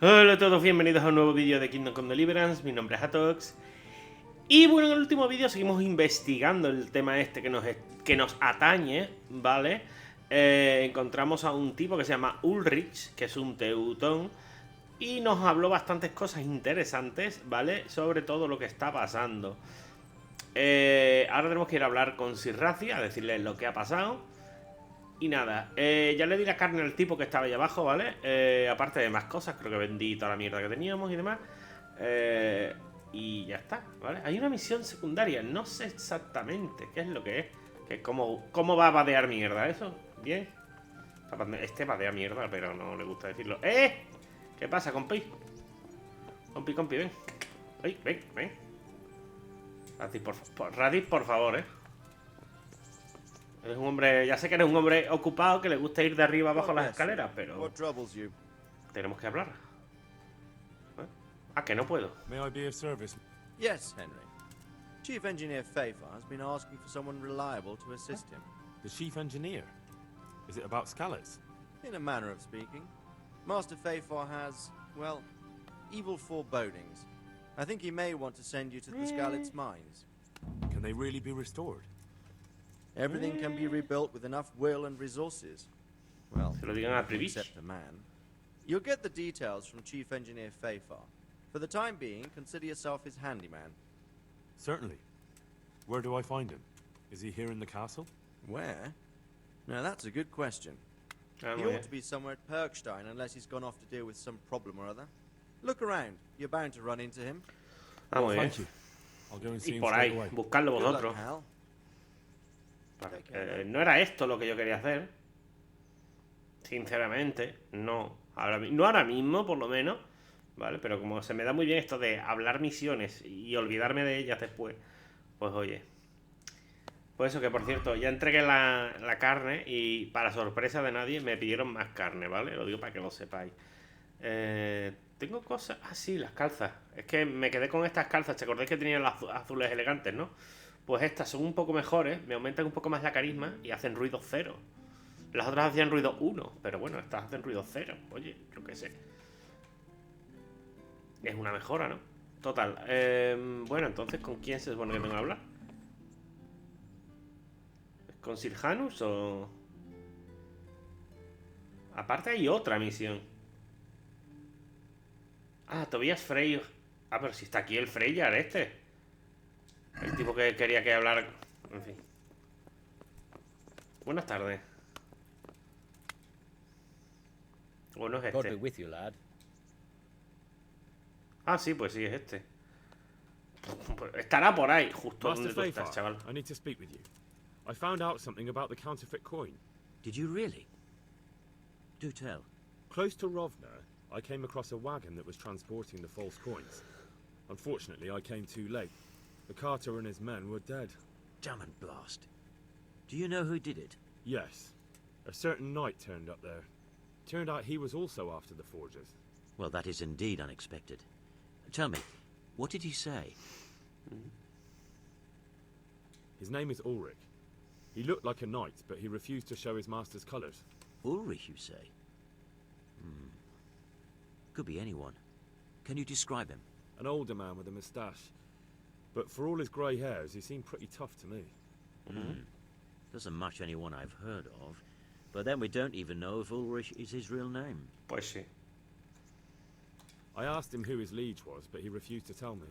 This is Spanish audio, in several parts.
Hola a todos, bienvenidos a un nuevo vídeo de Kingdom Come Deliverance. Mi nombre es Hatox. Y bueno, en el último vídeo seguimos investigando el tema este que nos atañe, ¿vale? Encontramos a un tipo que se llama Ulrich, que es un teutón, y nos habló bastantes cosas interesantes, ¿vale? Sobre todo lo que está pasando. Ahora tenemos que ir a hablar con Sir Razi, a decirle lo que ha pasado. Y nada, ya le di la carne al tipo que estaba ahí abajo, ¿vale? Aparte de más cosas, creo que vendí toda la mierda que teníamos y demás. Y ya está, ¿vale? Hay una misión secundaria, no sé exactamente qué es lo que es. ¿Cómo va a vadear mierda eso? Bien. Este vadea mierda, pero no le gusta decirlo. ¿Qué pasa, compi? Compi, ven. Ay, ven. Raditz, por favor, Eres un hombre, ya sé que eres un hombre ocupado que le gusta ir de arriba abajo las escaleras, pero tenemos que hablar. Que no puedo. May I be of service? Yes, Henry. Chief Engineer Fafer has been asking for someone reliable to assist him. The chief engineer? Is it about scallops? In a manner of speaking. Master Fafer has, well, evil forebodings. I think he may want to send you to the Skalitz mines. Can they really be restored? Everything can be rebuilt with enough will and resources. Well, Se lo digan a Privich. except a man. You'll get the details from Chief Engineer Fafer. For the time being, consider yourself his handyman. Certainly. Where do I find him? Is he here in the castle? Where? Now that's a good question. He ought to be somewhere at Perkstein unless he's gone off to deal with some problem or other. Look around. You're bound to run into him. Muy bien. Thank you. I'll go and see Y him por straight ahí, away. buscarlo Good luck, vosotros. Hal. Vale, no era esto lo que yo quería hacer. Sinceramente, no. No ahora mismo, por lo menos. ¿Vale? Pero como se me da muy bien esto de hablar misiones y olvidarme de ellas después, pues oye. Pues eso, que por cierto, ya entregué la carne y para sorpresa de nadie me pidieron más carne, ¿vale? Lo digo para que lo sepáis. Tengo cosas... sí, las calzas. Es que me quedé con estas calzas. ¿Te acordáis que tenían las azules elegantes, no? Pues estas son un poco mejores, me aumentan un poco más la carisma y hacen ruido 0. Las otras hacían ruido 1, pero bueno, estas hacen ruido 0. Oye, lo que sé. Es una mejora, ¿no? Total. Bueno, entonces, ¿con quién se supone que tengo que hablar? ¿Con Sir Janus o...? Aparte hay otra misión. Tobias Frey. Pero si está aquí el Freyar este. El tipo que quería que hablara... En fin. Buenas tardes. ¿O no es God be este? with you, lad. Sí, pues sí, es este. Estará por ahí, justo Master donde tú estás, Fafer, chaval. I need to speak with you. I found out something about the counterfeit coin. Did you really? Do tell. Close to Rovna, I came across a wagon that was transporting the false coins. Unfortunately, I came too late. The carter and his men were dead. Damn and blast. Do you know who did it? Yes. A certain knight turned up there. Turned out he was also after the forgers. Well, that is indeed unexpected. Tell me, what did he say? His name is Ulrich. He looked like a knight, but he refused to show his master's colours. Ulrich, you say? Could be anyone. Can you describe him? An older man with a moustache. But for all his grey hairs, he seemed pretty tough to me. Doesn't match anyone I've heard of. But then we don't even know if Ulrich is his real name. Pues sí. I asked him who his liege was, but he refused to tell me.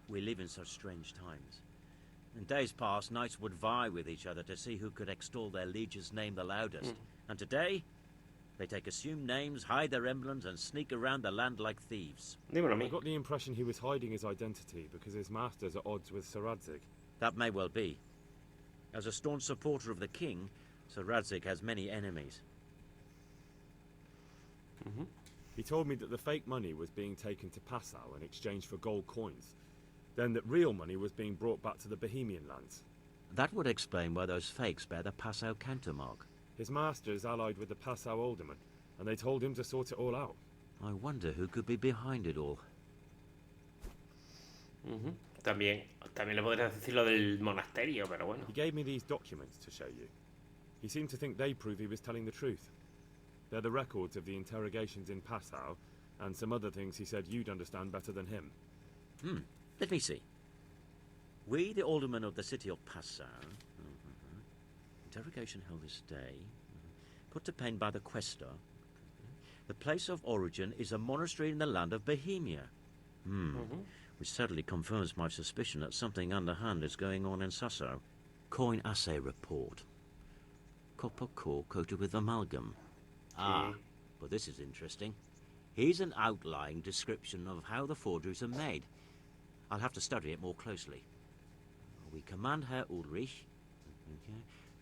We live in such strange times. In days past, knights would vie with each other to see who could extol their liege's name the loudest. And today, they take assumed names, hide their emblems, and sneak around the land like thieves. Dímelo a I mí. got the impression he was hiding his identity because his master's at odds with Sir Radzig. That may well be. As a staunch supporter of the king, Sir Radzig has many enemies. He told me that the fake money was being taken to Passau in exchange for gold coins. Then that real money was being brought back to the Bohemian lands. That would explain why those fakes bear the Passau countermark. His master is allied with the Passau alderman, and they told him to sort it all out. I wonder who could be behind it all. También le podrías decir lo del monasterio, pero bueno. He gave me these documents to show you. He seemed to think they prove he was telling the truth. They're the records of the interrogations in Passau and some other things he said you'd understand better than him. Let me see. We, the aldermen of the city of Passau, interrogation held this day, put to pen by the questor. The place of origin is a monastery in the land of Bohemia. Which certainly confirms my suspicion that something underhand is going on in Susso. Coin assay report. Copper core coated with amalgam. But this is interesting. Here's an outline description of how the forgeries are made. I'll have to study it more closely. We command Herr Ulrich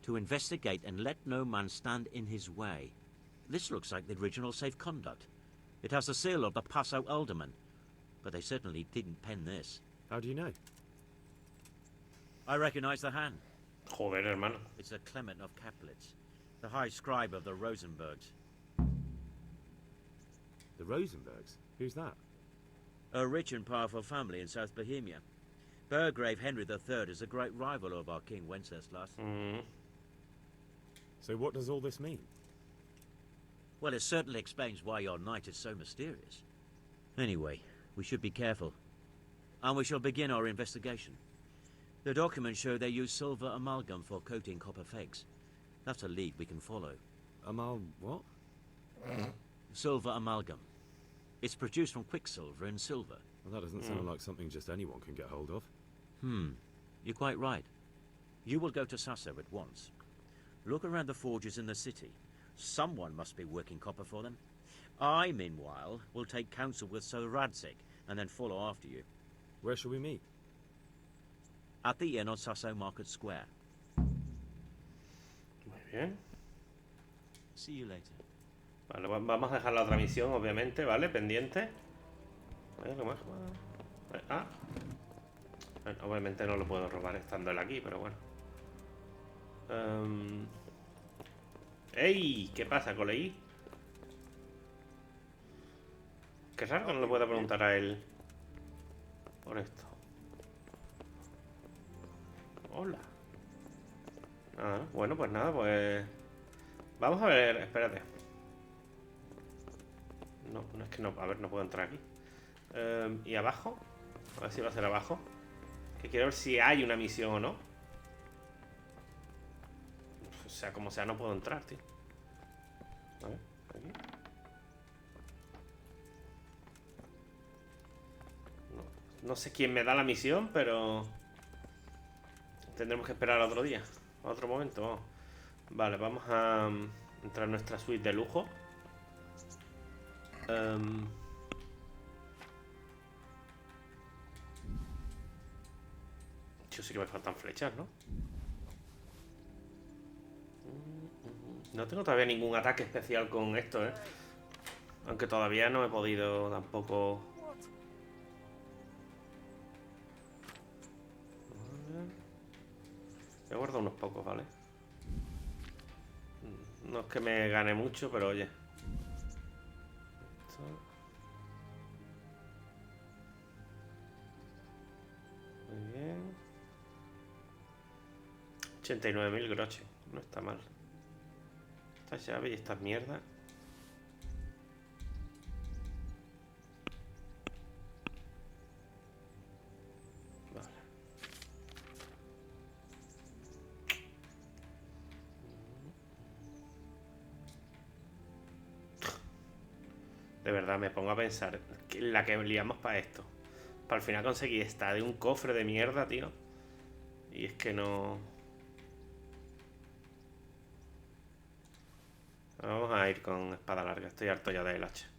to investigate and let no man stand in his way. This looks like the original safe conduct. It has the seal of the Passau alderman, but they certainly didn't pen this. How do you know? I recognize the hand. Joder, hermano. It's a Clement of Caplitz, the high scribe of the Rosenbergs. The Rosenbergs? Who's that? A rich and powerful family in South Bohemia. Burgrave Henry III is a great rival of our King Wenceslas. So what does all this mean? Well, it certainly explains why your knight is so mysterious. Anyway, we should be careful. And we shall begin our investigation. The documents show they use silver amalgam for coating copper fakes. That's a lead we can follow. What? Silver amalgam. It's produced from quicksilver and silver. Well, that doesn't sound like something just anyone can get hold of. You're quite right. You will go to Susso at once. Look around the forges in the city. Someone must be working copper for them. I, meanwhile, will take counsel with Sir Radzig and then follow after you. Where shall we meet? At the inn on Susso Market Square. Muy bien. See you later. Vale, vamos a dejar la otra misión, obviamente, ¿vale? Pendiente. Bueno, obviamente no lo puedo robar estando él aquí, pero bueno. ¡Ey! ¿Qué pasa, coleí? Qué raro que no le pueda preguntar a él por esto. Hola. Bueno, pues nada, pues... Vamos a ver, espérate. No es que no... A ver, no puedo entrar aquí. ¿Y abajo? A ver si va a ser abajo. Que quiero ver si hay una misión o no. O sea, como sea, no puedo entrar, tío. A ver, aquí. No sé quién me da la misión, pero... Tendremos que esperar a otro día. A otro momento, vamos. Vale, vamos a entrar en nuestra suite de lujo. Yo sí que me faltan flechas, ¿no? No tengo todavía ningún ataque especial con esto, ¿eh? Aunque todavía no he podido tampoco... He guardado unos pocos, ¿vale? No es que me gane mucho, pero oye. Esto... Muy bien. 89.000 groches. No está mal. Esta llave y esta mierda. Vale. De verdad, me pongo a pensar que la que liamos para esto. Para al final conseguir esta de un cofre de mierda, tío. Y es que no... Vamos a ir con espada larga. Estoy harto ya del hacha.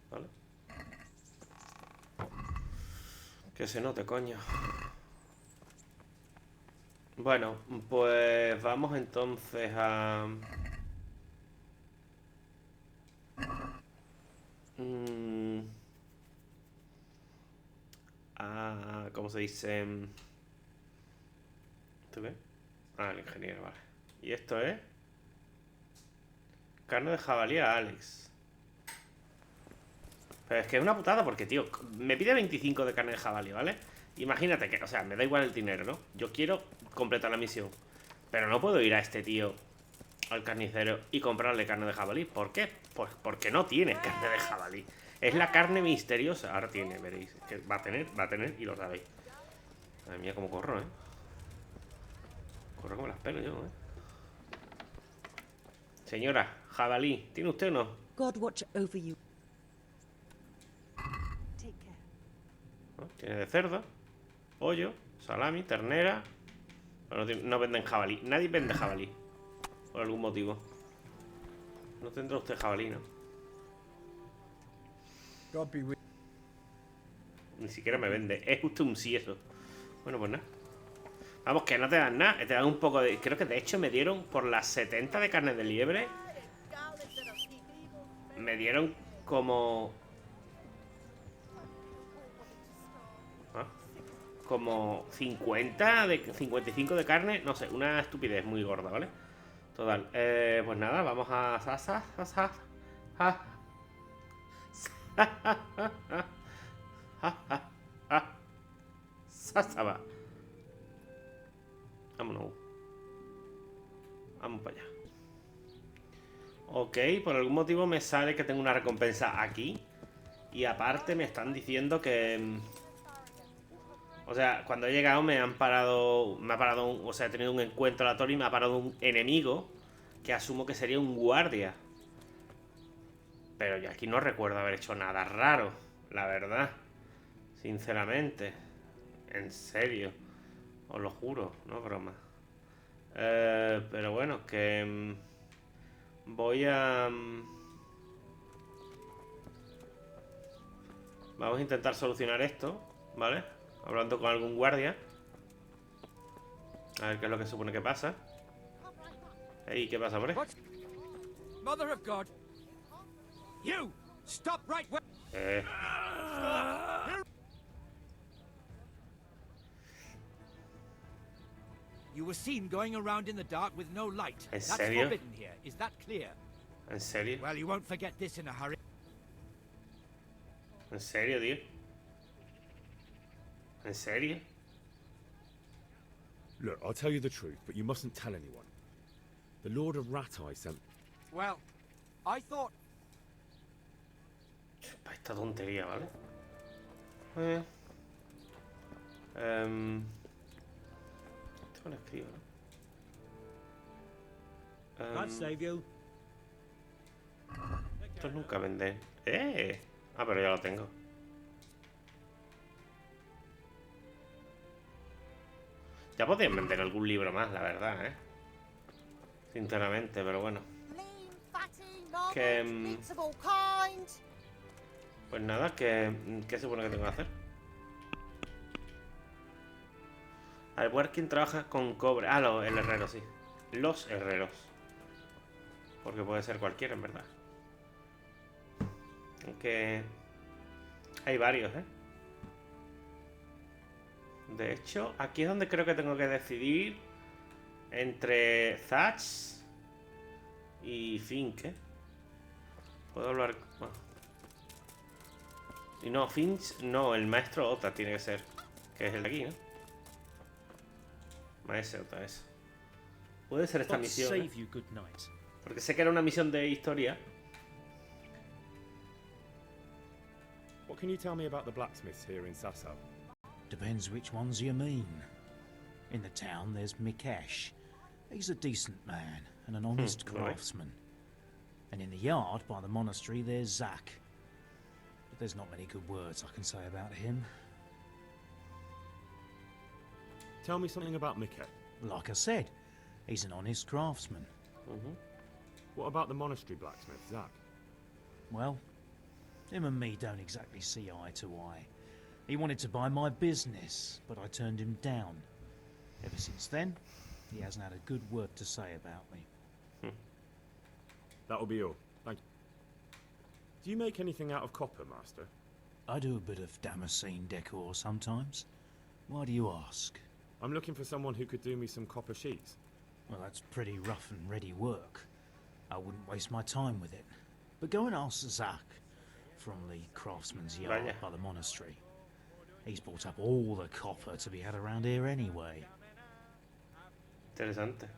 Vale. Que se note, coño. Bueno, pues vamos entonces a... ¿Cómo se dice? ¿Esto qué? Ah, el ingeniero, vale. Y esto es... Carne de jabalí a Alex. Pero es que es una putada porque, tío, me pide 25 de carne de jabalí, ¿vale? Imagínate que, o sea, me da igual el dinero, ¿no? Yo quiero completar la misión. Pero no puedo ir a este tío al carnicero y comprarle carne de jabalí. ¿Por qué? Pues porque no tiene carne de jabalí. Es la carne misteriosa. Ahora tiene, veréis. Que va a tener y lo sabéis. Madre mía, cómo corro, Corro como las pelos yo, Señora, jabalí, ¿tiene usted o no? God watch over you. Take care. ¿No? Tiene de cerdo, pollo, salami, ternera. Pero no venden jabalí. Nadie vende jabalí. Por algún motivo. No tendrá usted jabalí, ¿no? Ni siquiera me vende. Es justo un sí eso. Bueno, pues nada. Vamos, que no te dan nada. Te dan un poco de... Creo que de hecho me dieron por las 70 de carne de liebre. Me dieron como... como 50 de 55 de carne. No sé, una estupidez muy gorda, ¿vale? Total. Pues nada, vamos a... Sasaba. Vámonos. Vamos para allá. Ok, por algún motivo me sale que tengo una recompensa aquí. Y aparte me están diciendo que... O sea, cuando he llegado me han parado... Me ha parado un... O sea, he tenido un encuentro aleatorio y me ha parado un enemigo que asumo que sería un guardia. Pero yo aquí no recuerdo haber hecho nada raro, la verdad. Sinceramente. En serio. Os lo juro, no es broma. Pero bueno, que... voy a... vamos a intentar solucionar esto, ¿vale? Hablando con algún guardia. A ver qué es lo que supone que pasa. Ey, ¿qué pasa, hombre? Mother of God. You stop right where... You were seen going around in the dark with no light. ¿En That's serio? forbidden here. Is that clear? ¿En serio? Well, you won't forget this in a hurry. ¿En serio, tío? ¿En serio? Look, I'll tell you the truth, but you mustn't tell anyone. The Lord of Ratai sent... Well, I thought... Para esta tontería, ¿vale? Esto lo escribo, ¿no? Can't save you. Esto nunca vender. Ah, pero ya lo tengo. Ya podrían vender algún libro más, la verdad, sinceramente, pero bueno. Que... pues nada, ¿qué se supone que tengo que hacer? Al ver quién trabaja con cobre. Ah, el herrero, sí. Los herreros. Porque puede ser cualquiera, en verdad. Aunque... hay varios, De hecho, aquí es donde creo que tengo que decidir entre Thatch y Fink, Puedo hablar... bueno. Y no, Finch, no, el maestro Ota tiene que ser. Que es el de aquí, ¿no? Maestro Ota es. Puede ser esta misión, porque sé que era una misión de historia. What can you tell me about the blacksmiths here in Sasau? Depends which ones you mean. In the town, there's Mikesh. He's a decent man and an honest craftsman. And in the yard by the monastery, there's Zach. But there's not many good words I can say about him. Tell me something about Mikesh. Like I said, he's an honest craftsman. What about the monastery blacksmith, Zach? Well, him and me don't exactly see eye to eye. He wanted to buy my business, but I turned him down. Ever since then, he hasn't had a good word to say about me. That'll be all. Thank you. Do you make anything out of copper, Master? I do a bit of Damascene decor sometimes. Why do you ask? I'm looking for someone who could do me some copper sheets. Well, that's pretty rough and ready work. I wouldn't waste my time with it. But go and ask Zach from the craftsman's yard by the monastery. He's bought up all the copper to be had around here anyway. Interesante.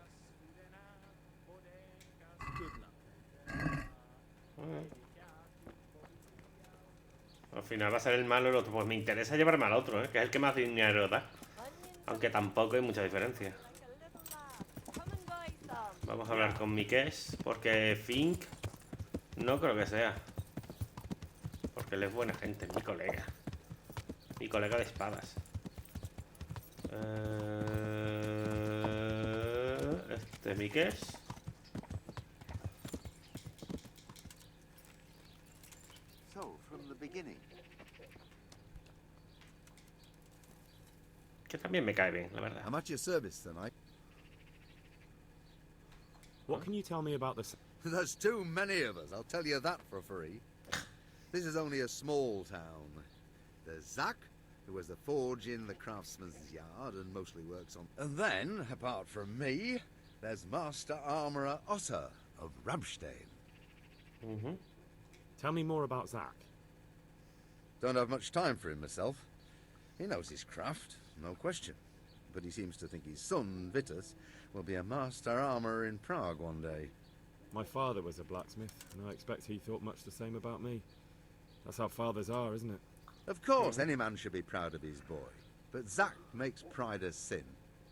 Al final va a ser el malo el otro. Pues me interesa llevarme al otro, que es el que más dinero da. Aunque tampoco hay mucha diferencia. Vamos a hablar con Mikesh, porque Fink no creo que sea. Porque él es buena gente, mi colega. Mi colega de espadas. Este Mikesh. Que también me cae bien, la verdad. I'm at your service tonight. What can you tell me about this? There's too many of us, I'll tell you that for free. This is only a small town. There's Zach, who has a forge in the craftsman's yard and mostly works on... And then, apart from me, there's Master Armourer Otter of Ramstein. Tell me more about Zach. Don't have much time for him myself. He knows his craft, no question. But he seems to think his son, Vitus, will be a master armourer in Prague one day. My father was a blacksmith, and I expect he thought much the same about me. That's how fathers are, isn't it? Of course, any man should be proud of his boy. But Zach makes pride a sin.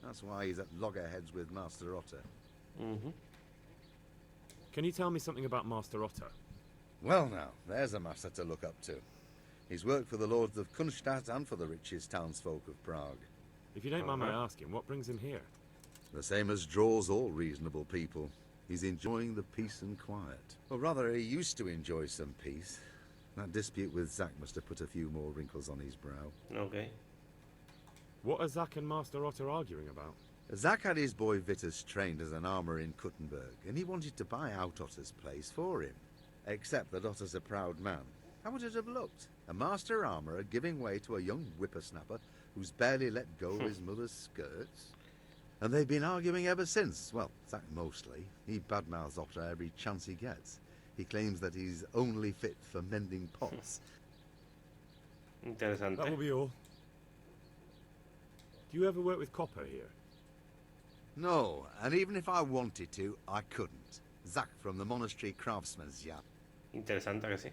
That's why he's at loggerheads with Master Otter. Can you tell me something about Master Otter? Well now, there's a master to look up to. He's worked for the lords of Kunstadt and for the richest townsfolk of Prague. If you don't mind my asking, what brings him here? The same as draws all reasonable people. He's enjoying the peace and quiet. Or rather, he used to enjoy some peace. That dispute with Zach must have put a few more wrinkles on his brow. Okay. What are Zach and Master Otter arguing about? Zach had his boy Vitus trained as an armourer in Kuttenberg, and he wanted to buy out Otter's place for him. Except that Otter's a proud man. How would it have looked? A master armourer giving way to a young whippersnapper who's barely let go of his mother's skirts? And they've been arguing ever since. Well, Zach mostly. He badmouths Otter every chance he gets. He claims that he's only fit for mending pots. Interesante. That will be all. Do you ever work with copper here? No, and even if I wanted to, I couldn't. Zach from the monastery craftsman's yard. Interesante que sí.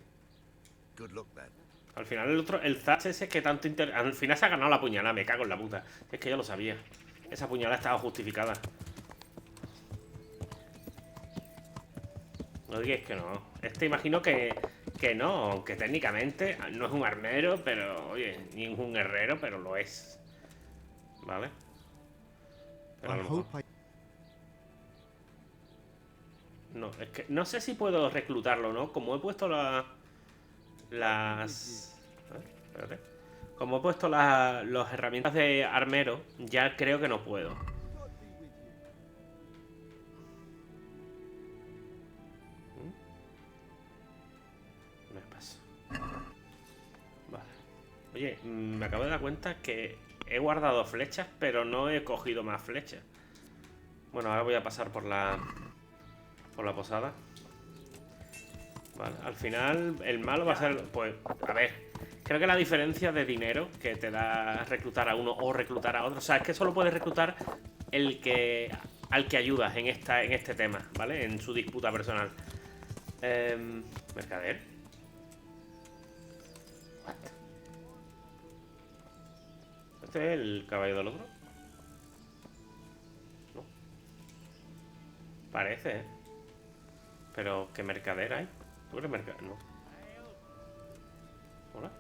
Good luck then. Al final el otro, el Zach ese que tanto al final se ha ganado la puñalada, me cago en la puta. Es que yo lo sabía. Esa puñalada estaba justificada. No digáis que no. Este imagino que no, aunque técnicamente no es un armero, pero oye, ni es un herrero, pero lo es. ¿Vale? Pero a lo mejor... No, es que no sé si puedo reclutarlo, ¿no? Como he puesto las... espérate. Como he puesto las herramientas de armero, ya creo que no puedo. Me paso. Vale. Oye, me acabo de dar cuenta que he guardado flechas, pero no he cogido más flechas. Bueno, ahora voy a pasar por la posada. Vale, al final el malo va a ser... Pues, a ver, creo que la diferencia de dinero que te da reclutar a uno o reclutar a otro, o sea, es que solo puedes reclutar al que ayudas en este tema, ¿vale? En su disputa personal. Mercader. What? ¿Este es el caballo del otro? No. Parece, ¿eh? Pero, ¿qué mercader hay? ¿Tú eres mercader? No. ¿Hola?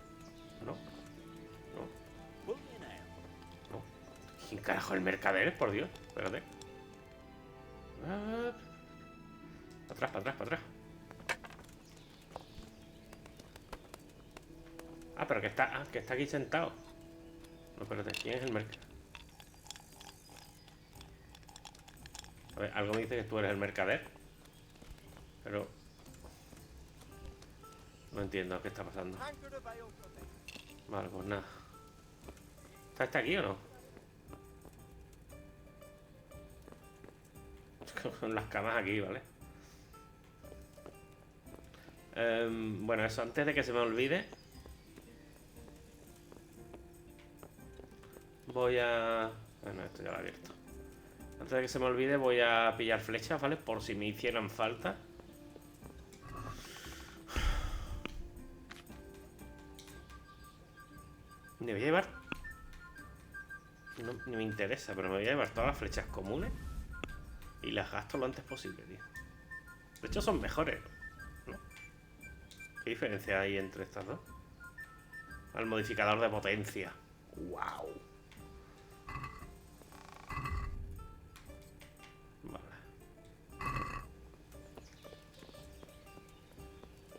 No. No. No. ¿Quién carajo es el mercader? Por Dios. Espérate. Para atrás. Ah, pero que está aquí sentado. No, espérate. ¿Quién es el mercader? A ver, algo me dice que tú eres el mercader. Pero... no entiendo qué está pasando. Vale, pues nada. ¿Está este aquí o no? Con las camas aquí, ¿vale? Bueno, eso, antes de que se me olvide, voy a... Bueno, esto ya lo he abierto. Antes de que se me olvide voy a pillar flechas, ¿vale? Por si me hicieran falta. Me voy a llevar... No, ni me interesa, pero me voy a llevar todas las flechas comunes y las gasto lo antes posible, tío. De hecho son mejores, ¿no? ¿Qué diferencia hay entre estas dos? Al modificador de potencia. ¡Wow! Vale.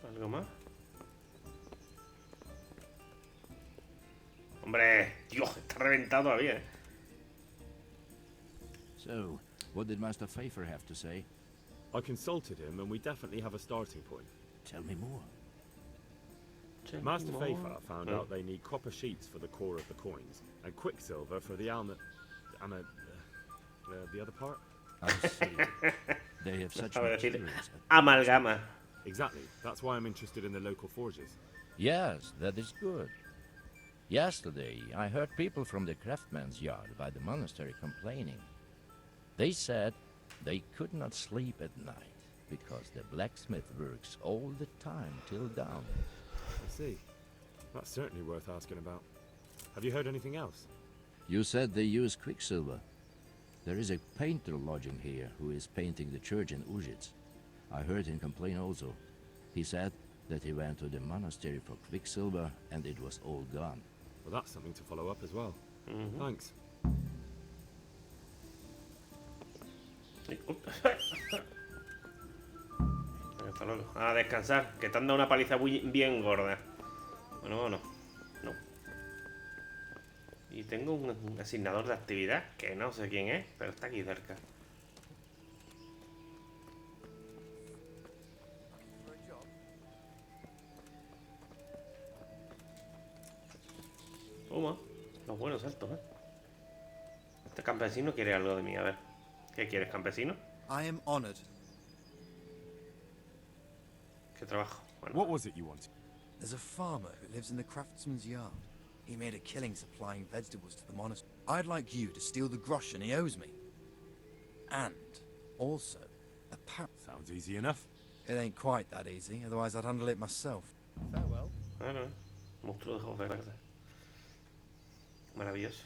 ¿Algo más? Hombre, Dios, está reventado todavía, ¿eh? So, what did Master Pfeiffer have to say? I consulted him, and we definitely have a starting point. Tell me more. Master Pfeiffer found out they need copper sheets for the core of the coins, and quicksilver for the the other part? I see. They have such materials. Amalgama. Exactly. That's why I'm interested in the local forges. Yes, that is good. Yesterday, I heard people from the craftsman's yard by the monastery complaining. They said they could not sleep at night because the blacksmith works all the time till dawn. I see. That's certainly worth asking about. Have you heard anything else? You said they use quicksilver. There is a painter lodging here who is painting the church in Ujits. I heard him complain also. He said that he went to the monastery for quicksilver and it was all gone. Well, that's something to follow up as well. Thanks. Hasta luego. A descansar, que te han dado una paliza bien gorda. Bueno, no. Y tengo un asignador de actividad que no sé quién es, pero está aquí cerca. Toma, los buenos saltos, ¿eh? Este campesino quiere algo de mí, a ver. ¿Qué quieres, campesino? I am honored. ¿Qué trabajo? Bueno. What was it you wanted? There's a farmer who lives in the craftsman's yard. He made a killing supplying vegetables to the monastery. I'd like you to steal the groschen he owes me. And also, Sounds easy enough. it ain't quite that easy, otherwise I'd handle it myself. Farewell. Bueno, monstruo de ojos verdes. Maravilloso.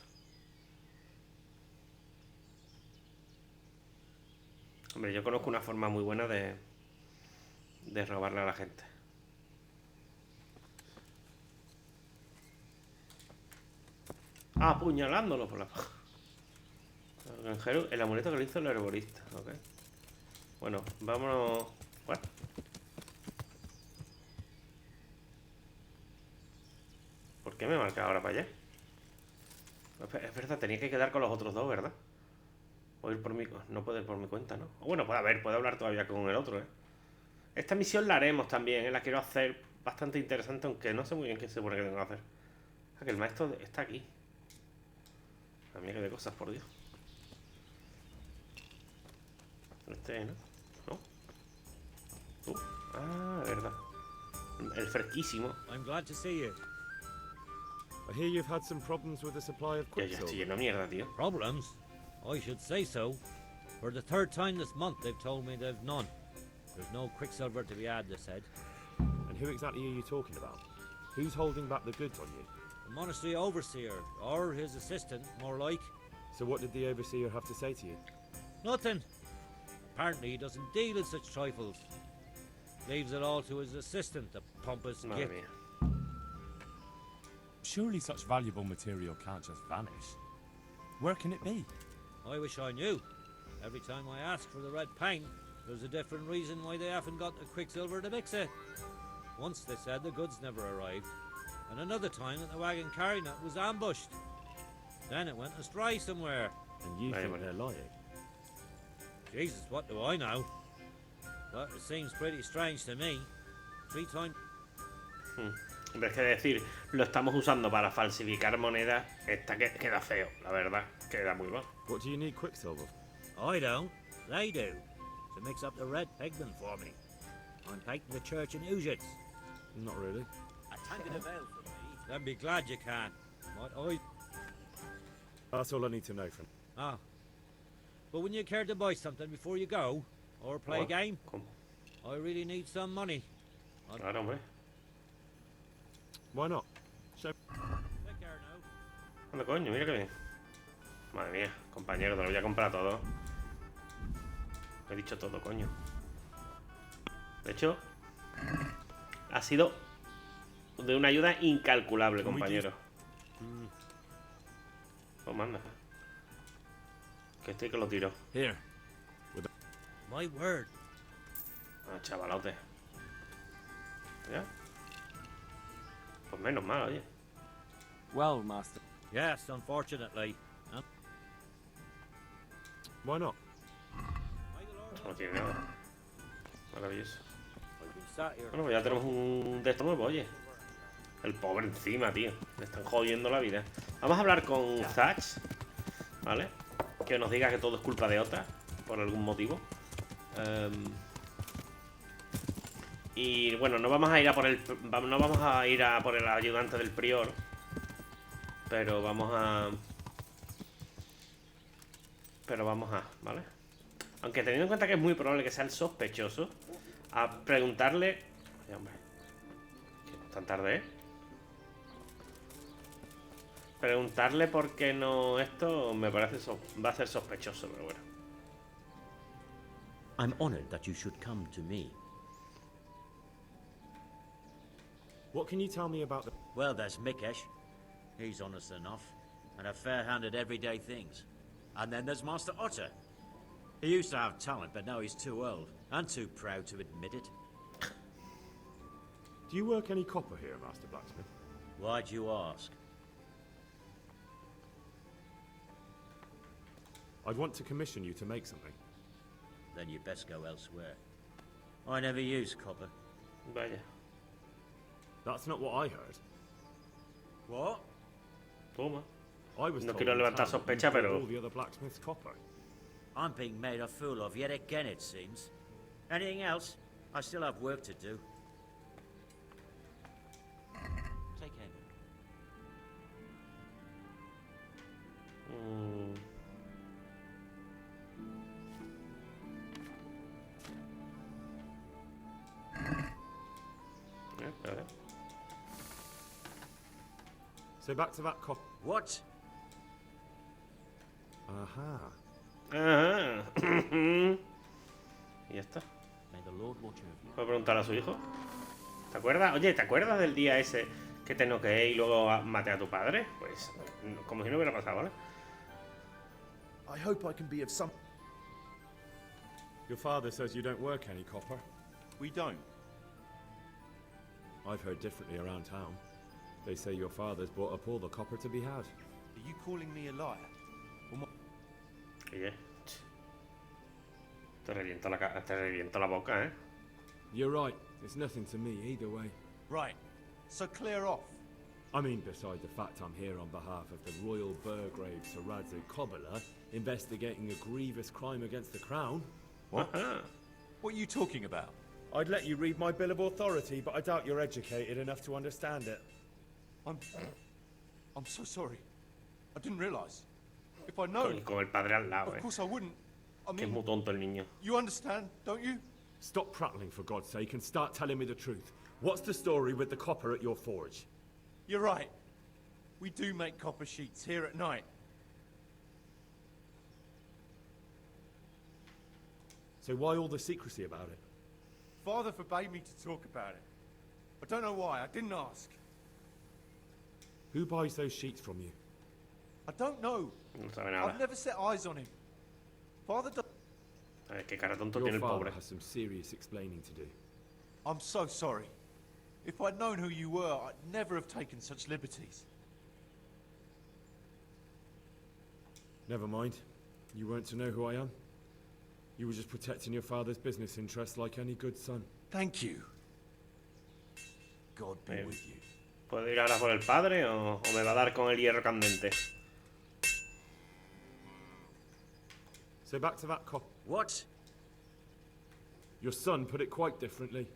Hombre, yo conozco una forma muy buena de robarle a la gente. Apuñalándolo por la paja. El granjero, el amuleto que le hizo el herborista, ok. Bueno, vámonos. Bueno. ¿Por qué me marca ahora para allá? Es verdad, tenía que quedar con los otros dos, ¿verdad? O ir por mi... No puedo ir por mi cuenta, ¿no? Bueno, puedo hablar todavía con el otro, ¿eh? Esta misión la haremos también, ¿eh? La quiero hacer bastante interesante, aunque no sé muy bien qué se supone que tengo que hacer. Ah, que el maestro está aquí. A mí que de cosas, por Dios. Este, ¿no? ¿No? Ah, verdad. El fresquísimo. I'm glad to see you. I hear you've had some problems with the supply of Ya estoy quicksilver. lleno de mierda, tío. Problems? I should say so. For the third time this month, they've told me they've none. There's no quicksilver to be had, they said. And who exactly are you talking about? Who's holding back the goods on you? The monastery overseer, or his assistant, more like. So what did the overseer have to say to you? Nothing. Apparently he doesn't deal in such trifles. Leaves it all to his assistant, the pompous Madre git. mía. Surely such valuable material can't just vanish. Where can it be? I wish I knew. Every time I ask for the red paint, there's a different reason why they haven't got the quicksilver to mix it. Once they said the goods never arrived, and another time that the wagon carrying it was ambushed. Then it went astray somewhere. And you think they're lying? Jesus, what do I know? But it seems pretty strange to me. 3 times... En vez de decir, lo estamos usando para falsificar monedas, esta queda feo, la verdad. Queda muy mal. What do you need quicksilver? I don't. They do. To mix up the red pigment for me. I'm painting the church in Ujits. Not really. A tank of ale for me. Then be glad you can. Might I... That's all I need to know from. Ah. But wouldn't you care to buy something before you go? Or play a What? game? ¿Cómo? I really need some money. Claro, hombre. Why not? Show. Take care now. Anda, coño, mira que bien. Madre mía, compañero, te lo voy a comprar todo. He dicho todo, coño. De hecho, ha sido de una ayuda incalculable, compañero. Pues manda. Que estoy que lo tiro. Here. My word. Ah, chavalote. ¿Ya? Pues menos mal, oye. Well, Master. Yes, unfortunately. Why not? No tiene nada. Maravilloso. I've been sat here. Bueno, pues ya tenemos un de esto nuevo, oye. El pobre encima, tío. Le están jodiendo la vida. Vamos a hablar con Zach, ¿vale? Que nos diga que todo es culpa de otra, por algún motivo. Y bueno, no vamos a ir a por el. No vamos a ir a por el ayudante del prior. Pero vamos a. ¿Vale? Aunque teniendo en cuenta que es muy probable que sea el sospechoso, a preguntarle. Ay, hombre. ¿Qué tan tarde es? Preguntarle por qué no esto me parece va a ser sospechoso, pero bueno. I'm honored that you should come to me. What can you tell me about the... Well, there's Mikesh. He's honest enough, and a fair-handed everyday things. And then there's Master Otter. He used to have talent, but now he's too old, and too proud to admit it. Do you work any copper here, Master Blacksmith? Why'd you ask? I'd want to commission you to make something. Then you best go elsewhere. I never use copper. Vaya. That's not what I heard. What? Toma. I was No told quiero in levantar town you sospecha, bought pero- all the other blacksmith's copper. I'm being made a fool of yet again, it seems. Anything else? I still have work to do. Take care. Espera. So back to that copper. What? Aha. Ajá. Y ya está. May the Lord watch over you. ¿Puedo preguntar a su hijo? ¿Te acuerdas? Oye, ¿te acuerdas del día ese que te noqueé y luego maté a tu padre? Pues como si no hubiera pasado, ¿vale? I hope I can be of some... Your father says you don't work any copper. We don't. I've heard differently around town. They say your father's bought up all the copper to be had. Are you calling me a liar? Oye. Te reviento la boca, ¿eh? You're right. It's nothing to me either way. Right. So clear off. I mean, beside the fact I'm here on behalf of the Royal Burgrave Saradzu Cobbler, investigating a grievous crime against the crown. What? What are you talking about? I'd let you read my bill of authority, but I doubt you're educated enough to understand it. I'm so sorry. I didn't realize. If I know, Y con el padre al lado, of course I wouldn't. I Que es mean, muy tonto el niño. you understand, don't you? Stop prattling, for God's sake, and start telling me the truth. What's the story with the copper at your forge? You're right. We do make copper sheets here at night. So why all the secrecy about it? Father forbade me to talk about it. I don't know why. I didn't ask. Who buys those sheets from you? I don't know. No sabe nada. I've never set eyes on him. Father does... A ver, qué cara tonto Your tiene el father pobre. has some serious explaining to do. I'm so sorry. If I'd known who you were, I'd never have taken such liberties. Never mind. You weren't to know who I am. You were just protecting your father's business interests like any good son. Thank you. God be Bien. with you. ¿Puedo ir ahora por el padre o me va a dar con el hierro candente? So back to that cop. What? Your son put it quite differently.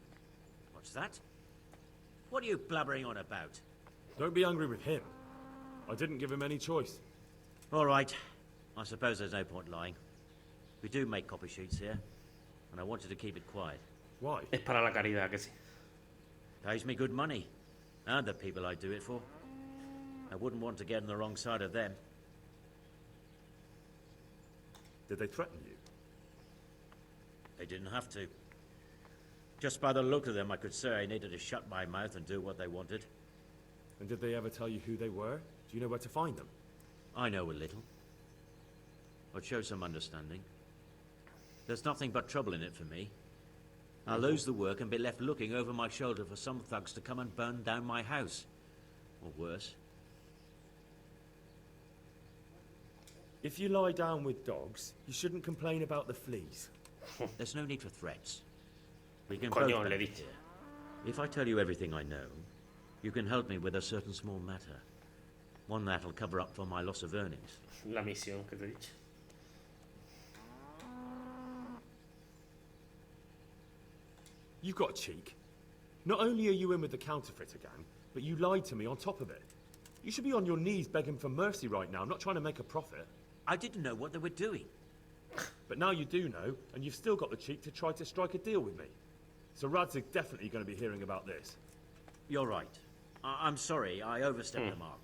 What's that? What are you blabbering on about? Don't be angry with him. I didn't give him any choice. All right. I suppose there's no point lying. We do make copper sheets here, and I wanted to keep it quiet. Why? Es para la caridad, que sí. Pays me good money, and the people I do it for. I wouldn't want to get on the wrong side of them. Did they threaten you? They didn't have to. Just by the look of them, I could say I needed to shut my mouth and do what they wanted. And did they ever tell you who they were? Do you know where to find them? I know a little. I'd show some understanding. There's nothing but trouble in it for me. I'll lose the work and be left looking over my shoulder for some thugs to come and burn down my house. Or worse. If you lie down with dogs, you shouldn't complain about the fleas. There's no need for threats. We can Coño, both le he benefit. dicho. If I tell you everything I know, you can help me with a certain small matter. One that'll cover up for my loss of earnings. La misión que te he dicho. You've got cheek. Not only are you in with the counterfeiter gang, but you lied to me on top of it. You should be on your knees begging for mercy right now, not trying to make a profit. I didn't know what they were doing. But now you do know, and you've still got the cheek to try to strike a deal with me. So Rad's definitely going to be hearing about this. You're right. I'm sorry, I overstepped the mark.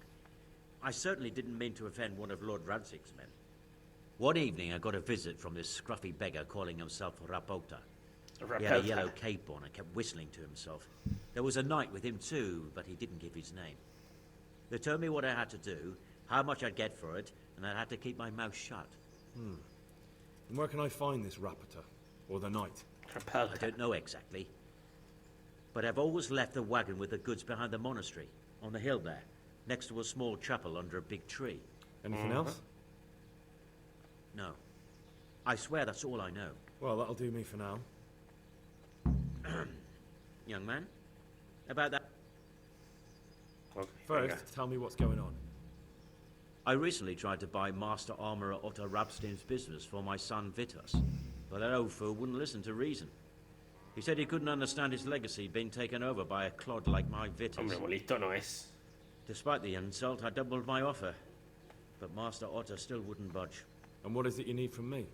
I certainly didn't mean to offend one of Lord Radzig's men. One evening I got a visit from this scruffy beggar calling himself Rapota. He had a yellow cape on and kept whistling to himself. There was a knight with him too, but he didn't give his name. They told me what I had to do, how much I'd get for it, and I had to keep my mouth shut. And where can I find this Rapota? Or the knight? I don't know exactly. But I've always left the wagon with the goods behind the monastery, on the hill there, next to a small chapel under a big tree. Anything else? No. I swear that's all I know. Well, that'll do me for now. Young man, about that... Okay, First, venga. tell me what's going on. I recently tried to buy Master Armourer Otto Rabstein's business for my son Vitus, but that old fool wouldn't listen to reason. He said he couldn't understand his legacy being taken over by a clod like my Vitus. Hombre, muy listo no es. Despite the insult, I doubled my offer, but Master Otto still wouldn't budge. And what is it you need from me?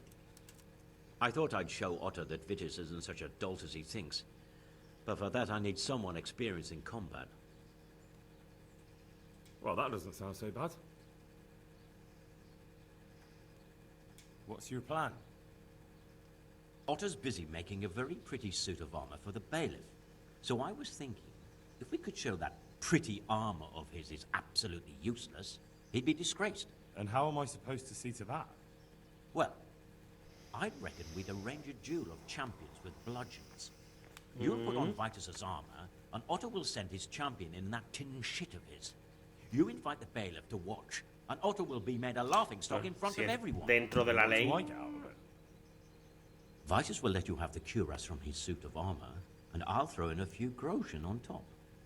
I thought I'd show Otto that Vitus isn't such a dolt as he thinks, but for that I need someone experienced in combat. Well, that doesn't sound so bad. What's your plan? Otto's busy making a very pretty suit of armor for the bailiff. So I was thinking, if we could show that pretty armor of his is absolutely useless, he'd be disgraced. And how am I supposed to see to that? Well, I'd reckon we'd arrange a duel of champions with bludgeons. You'll put on Vitus's armor, and Otto will send his champion in that tin shit of his. You invite the bailiff to watch, and Otto will be made a laughingstock in front Si of es everyone. dentro de la What do ley. I get out of it? Vitus will let you have the cuirass from his suit of armor, and I'll throw in a few groschen on top.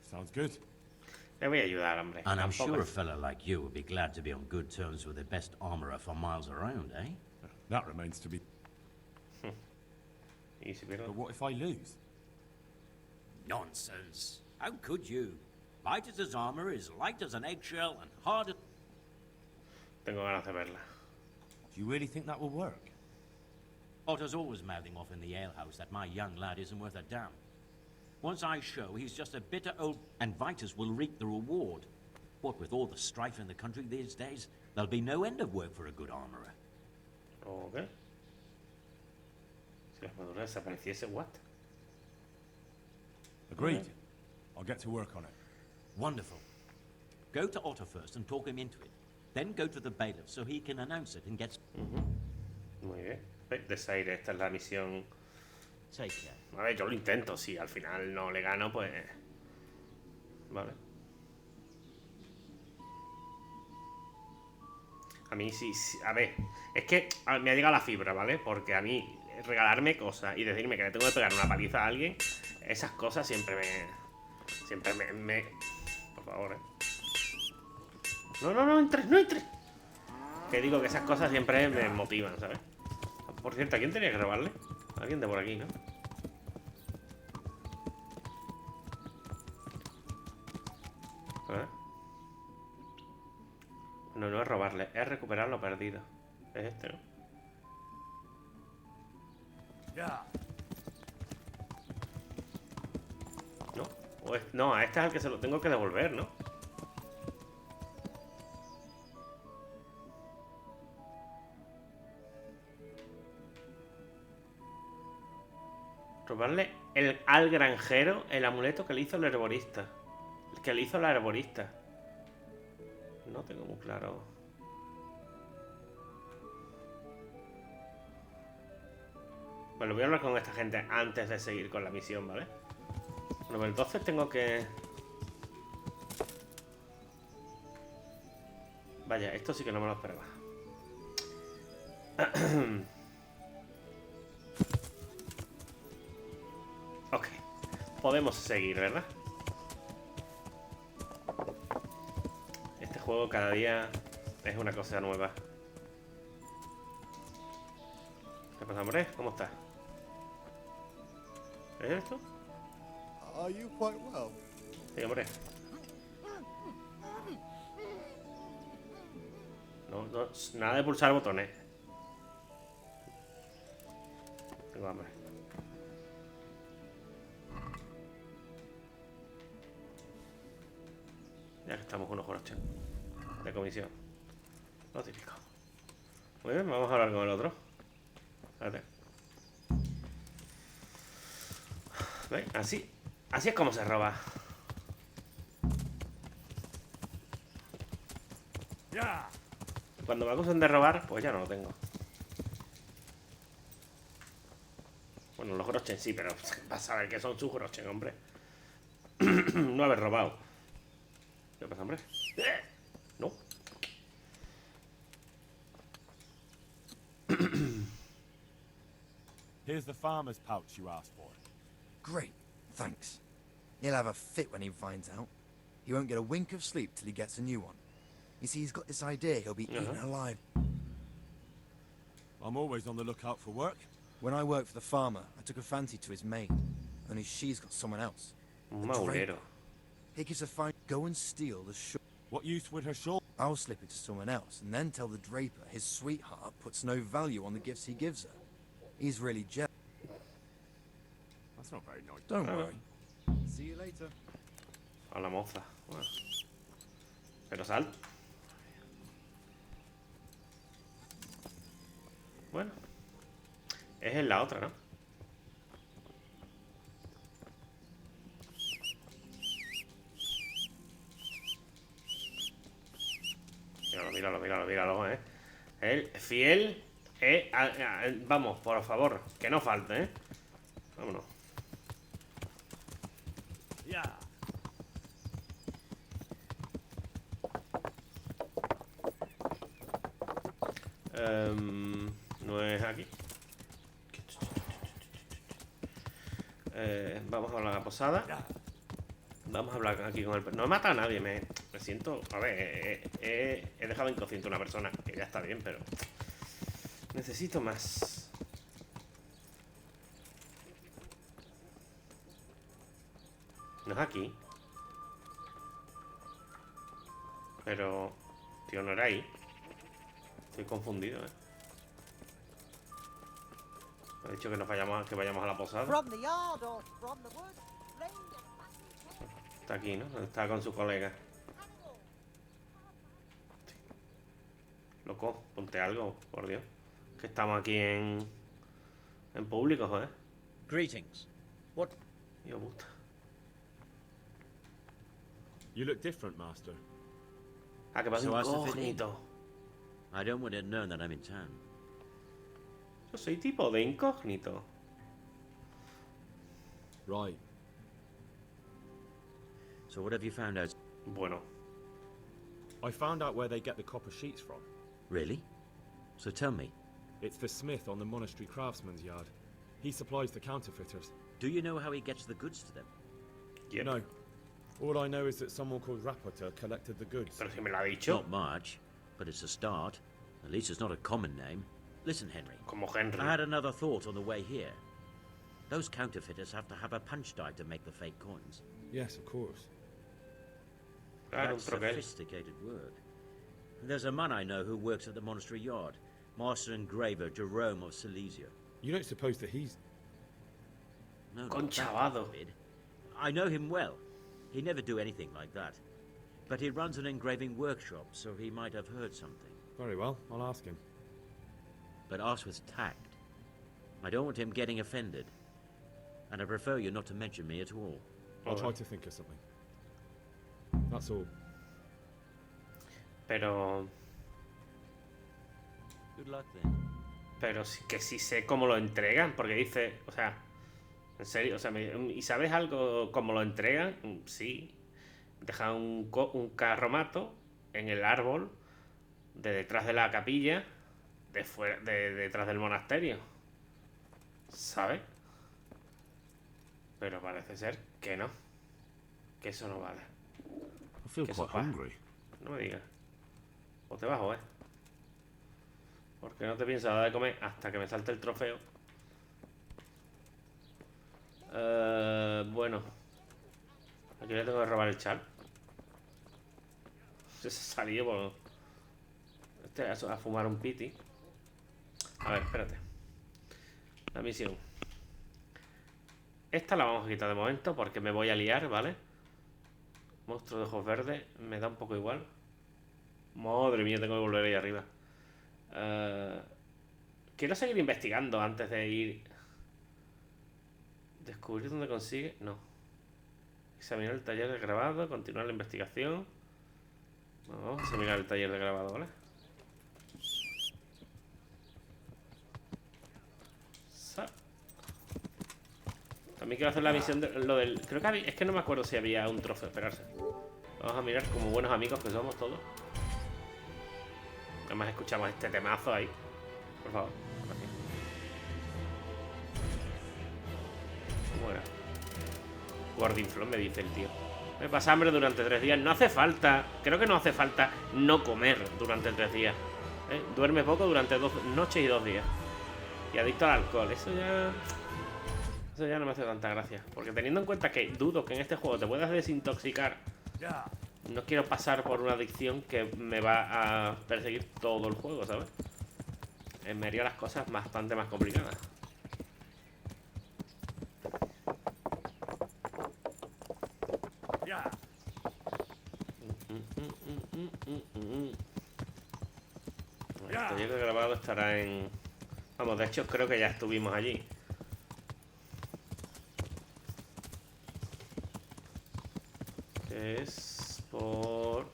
Sounds good. Le voy a ayudar, hombre. And I'm Tampoco sure a es- fella like you would be glad to be on good terms with the best armorer for miles around, eh? That remains to be... Y si pierdo- But what if I lose? Nonsense. How could you? Vitus's armor is light as an eggshell and hard as... Tengo ganas de verla. Do you really think that will work? Otto's always mouthing off in the alehouse that my young lad isn't worth a damn. Once I show he's just a bitter old... And Vitus will reap the reward. What with all the strife in the country these days, there'll be no end of work for a good armorer. Ok. Si la armadura desapareciese, what? Agreed. I'll get to work on it. Wonderful. Go to Otto first and talk him into it. Then go to the bailiff so he can announce it and get... Muy bien. Desaire, esta es la misión. Take care. A ver, yo lo intento. Si al final no le gano, pues... Vale. A mí sí... A ver, es que me ha llegado la fibra, ¿vale? Porque a mí regalarme cosas y decirme que le tengo que pegar una paliza a alguien, esas cosas siempre me... Por favor, No entres, no entres. Que digo que esas cosas siempre me motivan, ¿sabes? Por cierto, ¿a quién tenía que robarle? Alguien de por aquí, ¿no? A ver. No es robarle, es recuperar lo perdido. Es este, ¿no? No, no, a este es al que se lo tengo que devolver, ¿no? Robarle al granjero el amuleto que le hizo el herborista. Que le hizo la herborista. No tengo muy claro. Bueno, voy a hablar con esta gente antes de seguir con la misión, ¿vale? Bueno, pues entonces tengo que... Vaya, esto sí que no me lo esperaba. Ok. Podemos seguir, ¿verdad? Este juego cada día es una cosa nueva. ¿Qué pasa, hombre? ¿Cómo estás? ¿Es esto? Are you quite well? Sí, hombre. No, nada de pulsar botones. Tengo hambre. Ya que estamos unos Horochen de comisión. Lo típico. Muy bien, vamos a hablar con el otro. Espérate. ¿Veis? Así es como se roba. Cuando me acusan de robar, pues ya no lo tengo. Bueno, los Horochen sí, pero vas a ver que son sus Horochen, hombre. No haber robado. ¿Qué pasa, hombre? No. Here's the farmer's pouch you asked for. Great, thanks. He'll have a fit when he finds out. He won't get a wink of sleep till he gets a new one. You see, he's got this idea he'll be eaten alive. I'm always on the lookout for work. When I worked for the farmer, I took a fancy to his maid. Only she's got someone else. Maulero. He gives a fine... Go and steal the shawl. What use would her shawl? I'll slip it to someone else, and then tell the draper his sweetheart puts no value on the gifts he gives her. He's really jealous. That's not very nice. Don't worry. See you later. A la moza. Bueno. Pero sal. Bueno. Es en la otra, ¿no? Míralo, El fiel, vamos, por favor, que no falte, Vámonos. No es aquí. Vamos a hablar a la posada. Vamos a hablar aquí con el... No he matado a nadie, me siento... A ver, he dejado inconsciente a una persona, que ya está bien, pero... Necesito más. No es aquí. Pero... Tío, no era ahí. Estoy confundido, Me ha dicho que nos vayamos, que vayamos a la posada. Está aquí, ¿no? Está con su colega. Loco, ponte algo, por Dios. Que estamos aquí en público, joder. Greetings. What? Dios puta. You look different, Master. Ah, que pasa So as to fit in. incógnito. I don't want it known that I'm in town. Yo soy tipo de incógnito. Right. So what have you found out? Bueno. I found out where they get the copper sheets from. Really? So tell me. It's the smith on the monastery craftsman's yard. He supplies the counterfeiters. Do you know how he gets the goods to them? Yep. No. All I know is that someone called Rapota collected the goods. Pero si me lo ha dicho. Not much, but it's a start. At least it's not a common name. Listen, Henry. Como Henry. I had another thought on the way here. Those counterfeiters have to have a punch die to make the fake coins. Yes, of course. Claro, That's un troquel. sophisticated work. There's a man I know who works at the monastery yard. Master engraver Jerome of Silesia. You don't suppose that he's... No, not Conchavado. that forbid. I know him well. He'd never do anything like that. But he runs an engraving workshop, so he might have heard something. Very well, I'll ask him. But ask with tact. I don't want him getting offended. And I prefer you not to mention me at all. I'll try to think of something. That's all. Pero... Good luck then. Pero sí que sí sé cómo lo entregan, porque dice, o sea, en serio, o sea, ¿y sabes algo cómo lo entregan? Sí. Dejan un carromato en el árbol de detrás de la capilla, detrás del monasterio. ¿Sabes? Pero parece ser que no. Que eso no vale. I feel Que quite eso va. hungry. No me digas. O te bajo, Porque no te piensas dar de comer hasta que me salte el trofeo. Bueno. Aquí le tengo que robar el chal. Se salió por... a fumar un piti. A ver, espérate. La misión. Esta la vamos a quitar de momento porque me voy a liar, ¿vale? Monstruo de ojos verdes. Me da un poco igual. Madre mía, tengo que volver ahí arriba. Quiero seguir investigando antes de ir. Descubrir dónde consigue. No. Examinar el taller de grabado. Continuar la investigación. Vamos a examinar el taller de grabado, ¿vale? También quiero hacer la misión de lo del... Creo que es que no me acuerdo si había un trofeo. Esperarse. Vamos a mirar como buenos amigos que somos todos. Además escuchamos este temazo ahí. Por favor. Gracias. ¿Cómo era? Gordinflón me dice el tío. Me pasa hambre durante 3 días. No hace falta. Creo que no hace falta no comer durante 3 días. Duerme poco durante 2 noches y 2 días. Y adicto al alcohol. Eso ya no me hace tanta gracia. Porque teniendo en cuenta que dudo que en este juego te puedas desintoxicar, no quiero pasar por una adicción que me va a perseguir todo el juego, ¿sabes? Me haría las cosas bastante más complicadas. El taller de grabado estará en... Vamos, de hecho creo que ya estuvimos allí. Que es por...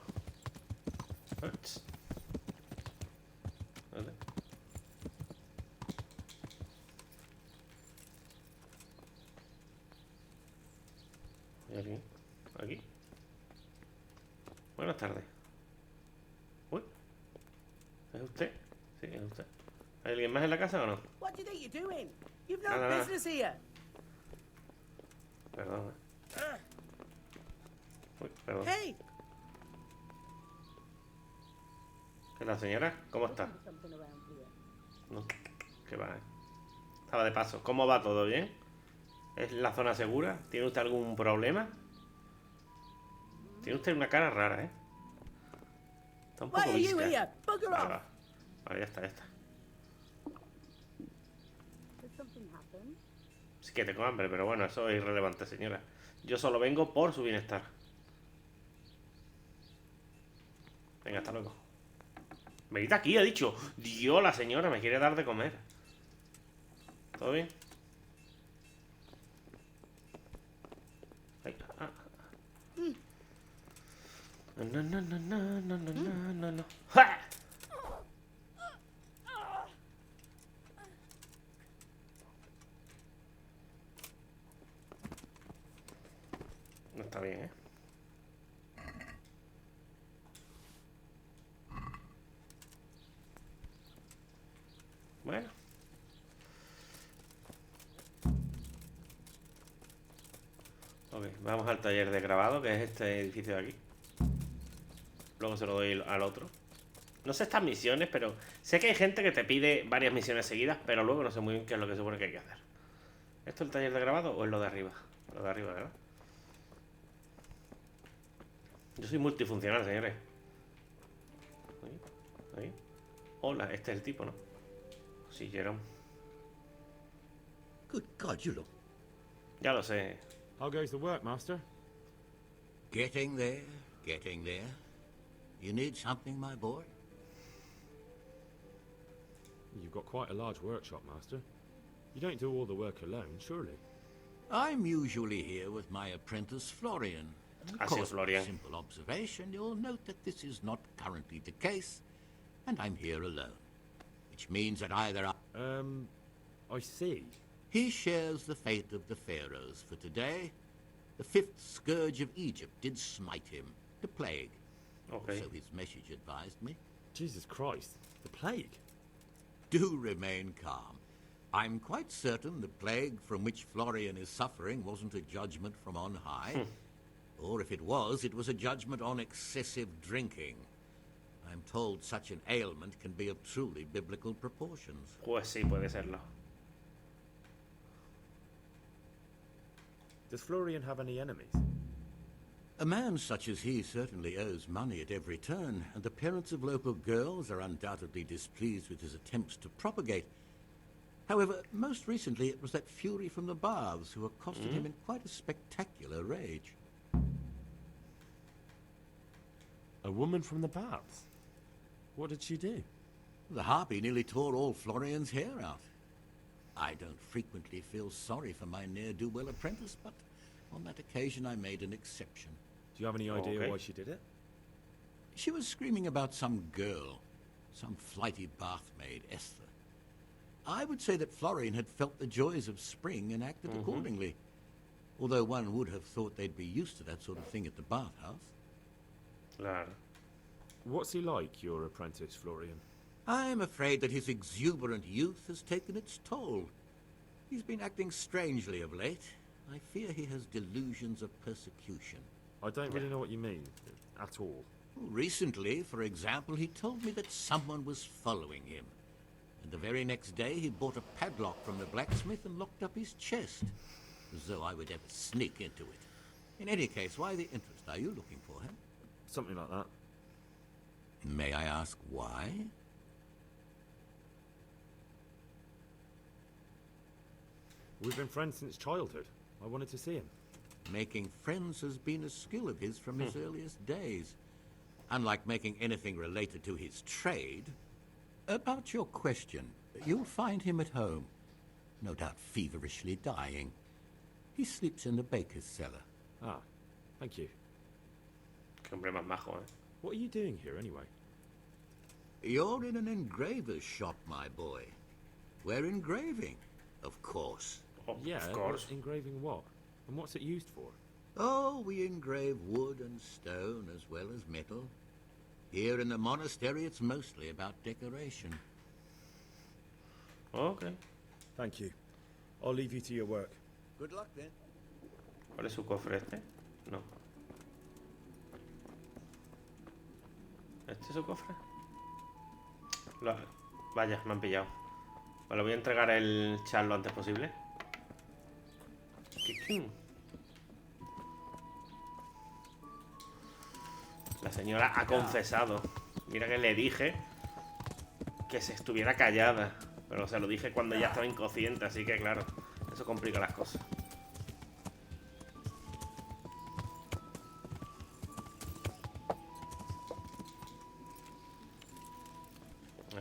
Vale. ¿Y aquí? ¿Aquí? Buenas tardes. Uy. ¿Es usted? Sí, es usted. ¿Hay alguien más en la casa o no? What do you think you're doing? You've no Nada. business here. Perdón. Uy, perdón. Hey. ¿Qué es la señora? ¿Cómo está? No, ¿qué va? Estaba de paso. ¿Cómo va todo bien? ¿Es la zona segura? ¿Tiene usted algún problema? Tiene usted una cara rara, ¿eh? Está un poco visca. Vale, ya está, ya está. Sí que tengo hambre, pero bueno, eso es irrelevante, señora. Yo solo vengo por su bienestar. Venga, hasta luego. Venid aquí, ha dicho. Dios, la señora me quiere dar de comer. ¿Todo bien? Ay, No. ¡Ja! No está bien, ¿eh? Bueno. Ok, vamos al taller de grabado, que es este edificio de aquí. Luego se lo doy al otro. No sé estas misiones, pero sé que hay gente que te pide varias misiones seguidas, pero luego no sé muy bien qué es lo que supone que hay que hacer. ¿Esto es el taller de grabado o es lo de arriba? Lo de arriba, ¿verdad? Yo soy multifuncional, señores. Ahí. Hola, este es el tipo, ¿no? Sí, Jerome. Good God, you look... Ya lo sé. How goes the work, Master? Getting there, getting there. You need something, my boy? You've got quite a large workshop, Master. You don't do all the work alone, surely? I'm usually here with my apprentice Florian. Of Así es, course, Florian. with simple observation, you'll note that this is not currently the case, and I'm here alone. Which means that either I see. he shares the fate of the pharaohs for today. The fifth scourge of Egypt did smite him, the plague. Okay. So his message advised me. Jesus Christ, the plague. Do remain calm. I'm quite certain the plague from which Florian is suffering wasn't a judgment from on high. Or if it was a judgment on excessive drinking. I'm told such an ailment can be of truly biblical proportions. Pues sí, puede serlo. Does Florian have any enemies? A man such as he certainly owes money at every turn, and the parents of local girls are undoubtedly displeased with his attempts to propagate. However, most recently it was that fury from the baths who accosted him in quite a spectacular rage. A woman from the baths? What did she do? The harpy nearly tore all Florian's hair out. I don't frequently feel sorry for my ne'er-do-well apprentice, but on that occasion I made an exception. Do you have any idea why she did it? She was screaming about some girl, some flighty bath-maid, Esther. I would say that Florian had felt the joys of spring and acted accordingly, although one would have thought they'd be used to that sort of thing at the bathhouse. Claro. What's he like, your apprentice, Florian? I'm afraid that his exuberant youth has taken its toll. He's been acting strangely of late. I fear he has delusions of persecution. I don't really know what you mean, at all. Recently, for example, he told me that someone was following him. And the very next day he bought a padlock from the blacksmith and locked up his chest. As though I would ever sneak into it. In any case, why the interest? Are you looking for him? Something like that. May I ask why? We've been friends since childhood. I wanted to see him. Making friends has been a skill of his from his earliest days. Unlike making anything related to his trade. About your question, you'll find him at home. No doubt feverishly dying. He sleeps in the baker's cellar. Ah, thank you. Qué hombre más majo, eh. What are you doing here, anyway? You're in an engraver's shop, my boy. We're engraving, of course. Oh, Yeah, of course. engraving what? And what's it used for? Oh, we engrave wood and stone as well as metal. Here in the monastery, it's mostly about decoration. Ok. Thank you. I'll leave you to your work. Good luck, then. ¿Cuál es su cofre este? No. ¿Este es su cofre? Vaya, me han pillado. Vale, voy a entregar el chat lo antes posible. La señora ha confesado. Mira que le dije que se estuviera callada. Pero se lo dije cuando ya estaba inconsciente, así que claro, eso complica las cosas.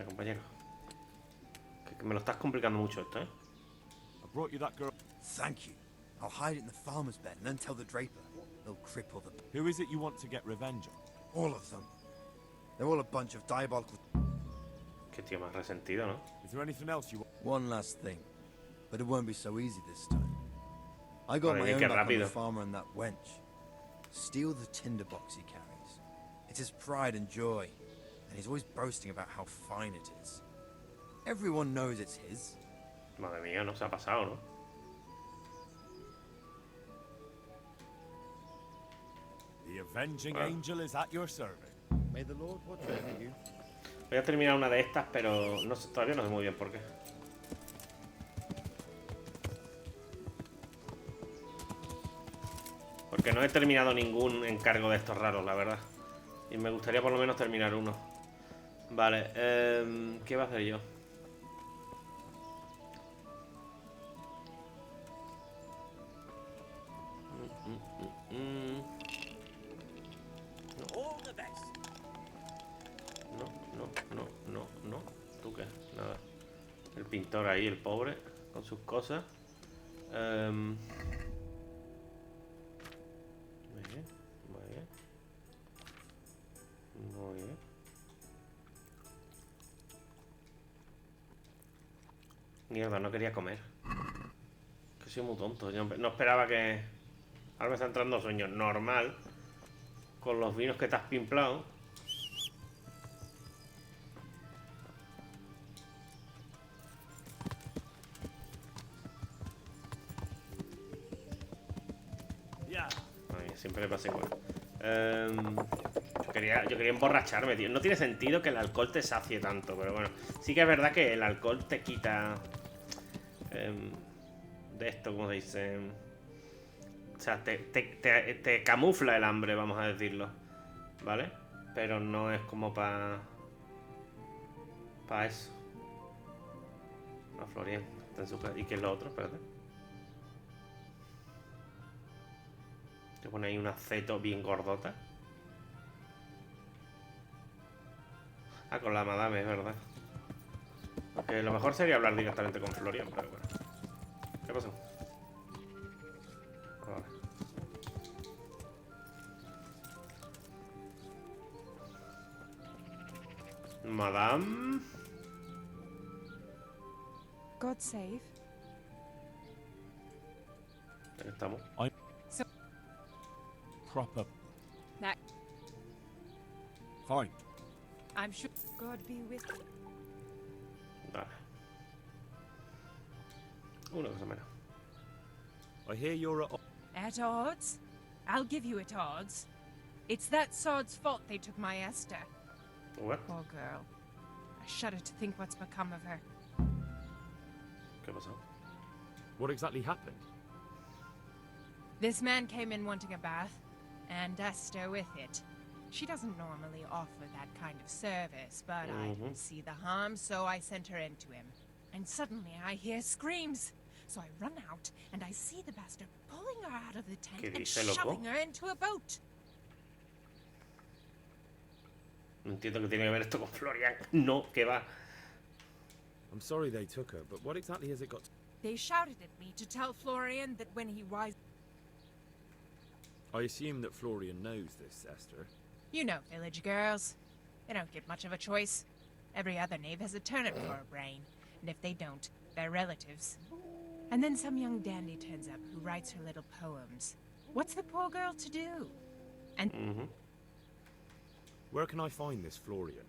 Compañero, que me lo estás complicando mucho esto, ¿eh? I brought you that girl. Thank you. I'll hide it in the farmer's bed and then tell the draper. They'll cripple the... Who is it you want to get revenge on? All of them. They're all a bunch of diabolical... Qué tío más resentido, ¿no? Is there anything else you want? One last thing. But it won't be so easy this time. I got my own luck on the farmer and that wench. Steal the tinderbox he carries. It's his pride and joy. And he's always boasting about how fine it is. Everyone knows it's his. Madre mía, no se ha pasado, ¿no? The avenging angel is at your service. May the Lord watch over you. Voy a terminar una de estas, pero no sé, todavía no sé muy bien por qué. Porque no he terminado ningún encargo de estos raros, la verdad. Y me gustaría por lo menos terminar uno. Vale, ¿qué va a hacer yo? No. ¿Tú qué? Nada. El pintor ahí, el pobre, con sus cosas. Mierda, no quería comer. Que soy muy tonto. Yo no esperaba que... Ahora me está entrando sueño normal. Con los vinos que te has pimplado. Ay, siempre me pasa igual. Yo quería emborracharme, tío. No tiene sentido que el alcohol te sacie tanto, pero bueno. Sí que es verdad que el alcohol te quita... de esto, ¿cómo se dice? O sea, te camufla el hambre, vamos a decirlo. ¿Vale? Pero no es como para eso. No, Florian. Está en su casa. ¿Y qué es lo otro? Espérate. Te pone ahí una aceto bien gordota. Ah, con la madame, es verdad. Porque lo mejor sería hablar directamente con Florian, pero bueno. ¿Qué pasó? Vale. Madame. God save. Ahí estamos. Proper. That Fine. I'm sure. God be with you. Vale. Una cosa menos. I hear you're at... At odds? I'll give you at odds. It's that sod's fault they took my Esther. What? Poor girl. I shudder to think what's become of her. ¿Qué pasó? What exactly happened? This man came in wanting a bath, and Esther with it. She doesn't normally offer that kind of service, but I didn't see the harm, so I sent her in to him. And suddenly I hear screams. So I run out, and I see the bastard pulling her out of the tent and shoving her into a boat. No entiendo que tiene que ver esto con Florian. No, que va. I'm sorry they took her, but what exactly has it got to... They shouted at me to tell Florian that when he was... I assume that Florian knows this, Esther. You know village girls. They don't get much of a choice. Every other knave has a turnip for a brain, and if they don't, they're relatives. And then some young dandy turns up who writes her little poems. What's the poor girl to do? And... Where can I find this Florian?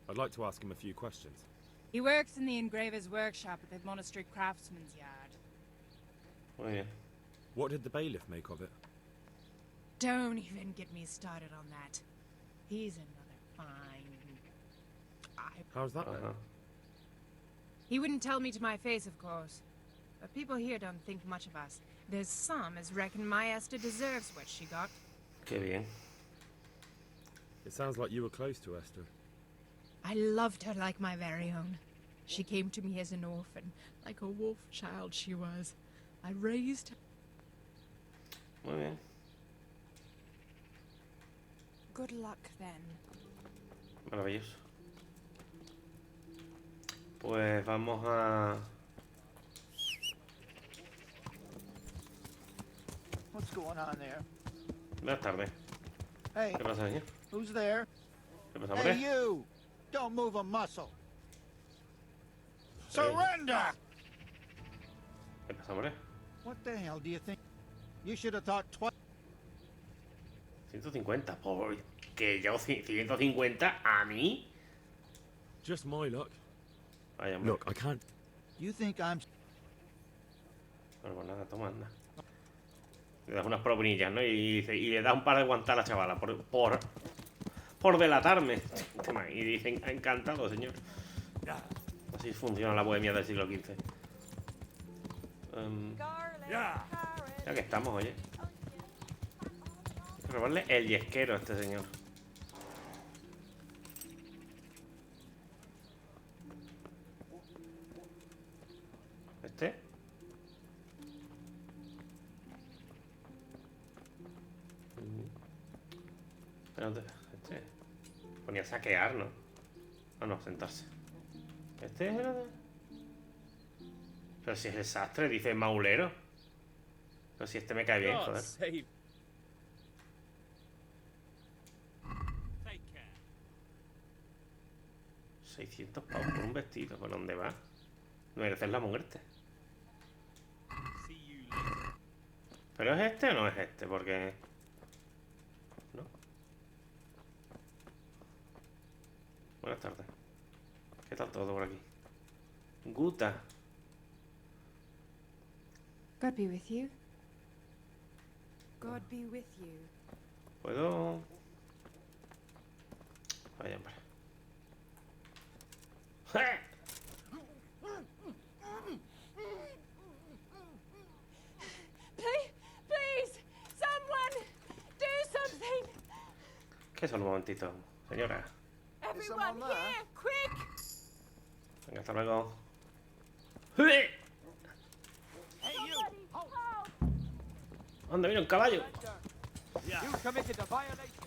I'd like to ask him a few questions. He works in the engraver's workshop at the monastery craftsman's yard. Oh, yeah. What did the bailiff make of it? Don't even get me started on that. He's another fine... How's that then? He wouldn't tell me to my face, of course. But people here don't think much of us. There's some as reckon my Esther deserves what she got. Qué bien. It sounds like you were close to Esther. I loved her like my very own. She came to me as an orphan, like a wolf child she was. I raised her. Muy bien. Good luck then. Maravilloso. Pues vamos a... What's going on there? Buenas tardes. Hey. ¿Qué pasa, señor? Who's there? ¿Qué pasa, hombre? Hey, you! Don't move a muscle. Surrender! ¿Qué pasa, hombre? What the hell do you think? You should have thought twice. 150, por... Que yo 150 a mí. Just my luck. Vaya, hombre. Look, I can't... You think I'm... Bueno, pues nada, toma, anda. Le das unas propinillas, ¿no? Y le das un par de guantas a la chavala por delatarme. Y dicen, encantado, señor. Así funciona la bohemia del siglo XV. Ya que estamos, oye. Hay que robarle el yesquero a este señor. ¿Este? Espérate, este. Ponía saquear, ¿no? Ah, no, sentarse. Este es el... Pero si es el sastre, dice maulero. Pero si este me cae bien, joder. 600 pavos por un vestido. ¿Por dónde va? Mereces la muerte. ¿Pero es este o no es este? Porque... ¿no? Buenas tardes. ¿Qué tal todo por aquí? Guta. God be with you. God be with you. ¿Puedo...? Vaya, hombre. ¡Ja! Please, someone, do something. ¿Qué es un momentito, señora? Everyone here, quick. Venga, hasta luego. Hey, you! ¡Anda, mira un caballo! You committed a violation.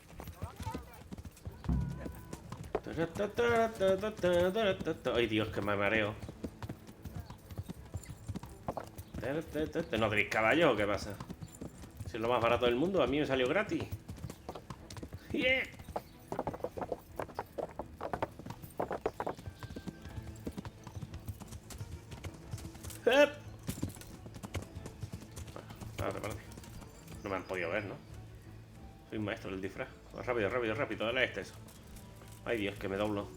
Ay, Dios, que me mareo. ¿No tenéis caballo o qué pasa? Si es lo más barato del mundo, a mí me salió gratis. ¡Yeah! Espérate. No me han podido ver, ¿no? Soy un maestro del disfraz. Rápido, dale este eso. Ay, Dios, que me doblo.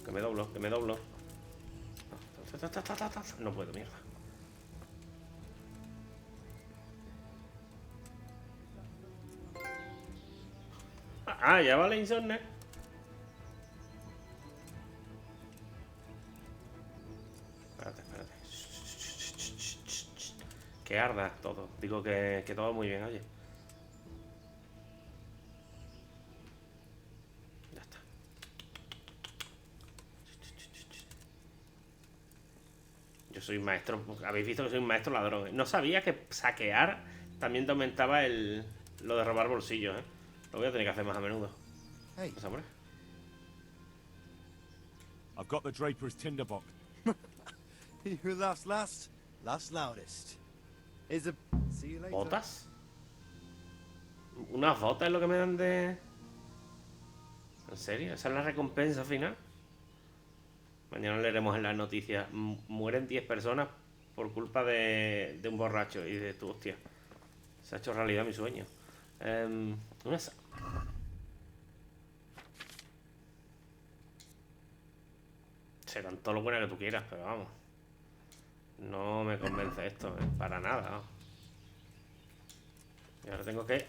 No puedo, mierda. Ah, ya vale, Insomne. Espérate. Que arda todo. Digo que todo muy bien, oye. Ya está. Yo soy un maestro. Habéis visto que soy un maestro ladrón, ¿eh? No sabía que saquear también te aumentaba lo de robar bolsillos, ¿eh? Lo voy a tener que hacer más a menudo. Hey. Pues, hombre. I've got the Draper's tinderbox. He who laughs last, laughs loudest. Is a... See you later. ¿Botas? ¿Unas botas es lo que me dan de...? ¿En serio? ¿Esa es la recompensa final? Mañana leeremos en las noticias. Mueren 10 personas por culpa de un borracho. Y de tu hostia. Se ha hecho realidad mi sueño. Serán todo lo buena que tú quieras, pero vamos. No me convence esto, para nada, ¿no? Y ahora tengo que